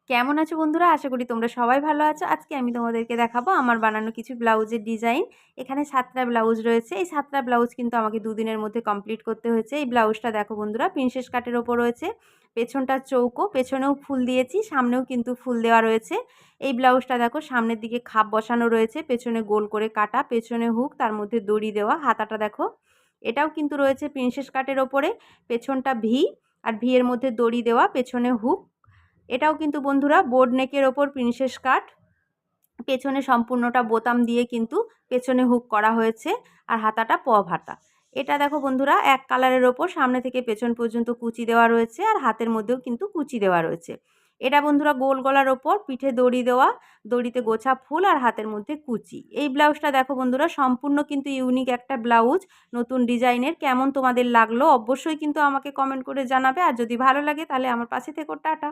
কেমন আছো বন্ধুরা? আশা করি তোমরা সবাই ভালো আছো। আজকে আমি তোমাদেরকে দেখাবো আমার বানানো কিছু ব্লাউজের ডিজাইন। এখানে ৭ টা ব্লাউজ রয়েছে। এই ৭ টা ব্লাউজ কিন্তু আমাকে ২ দিনের মধ্যে কমপ্লিট করতে হয়েছে। এই ব্লাউজটা দেখো বন্ধুরা, প্রিন্সেস কাটের ওপর রয়েছে। পেছনটা চৌকো, পেছনেও ফুল দিয়েছি, সামনেও কিন্তু ফুল দেওয়া রয়েছে। এই ব্লাউজটা দেখো, সামনের দিকে খাপ বসানো রয়েছে, পেছনে গোল করে কাটা, পেছনে হুক, তার মধ্যে দড়ি দেওয়া। হাতাটা দেখো, এটাও কিন্তু রয়েছে প্রিন্সেস কাটের ওপরে। পেছনটা ভি, আর ভি এর মধ্যে দড়ি দেওয়া, পেছনে হুক। এটাও কিন্তু বন্ধুরা বোর্ড নেকের ওপর প্রিন্সেস কাট, পেছনে সম্পূর্ণটা বোতাম দিয়ে কিন্তু পেছনে হুক করা হয়েছে, আর হাতাটা পপ হাতা। এটা দেখো বন্ধুরা, এক কালারের ওপর সামনে থেকে পেছন পর্যন্ত কুচি দেওয়া রয়েছে, আর হাতের মধ্যেও কিন্তু কুচি দেওয়া রয়েছে। এটা বন্ধুরা গোল গলার ওপর পিঠে দড়ি দেওয়া, দড়িতে গোছা ফুল আর হাতের মধ্যে কুচি। এই ব্লাউজটা দেখো বন্ধুরা, সম্পূর্ণ কিন্তু ইউনিক একটা ব্লাউজ, নতুন ডিজাইনের। কেমন তোমাদের লাগলো অবশ্যই কিন্তু আমাকে কমেন্ট করে জানাবে, আর যদি ভালো লাগে তাহলে আমার পাশে থেকো। টাটা।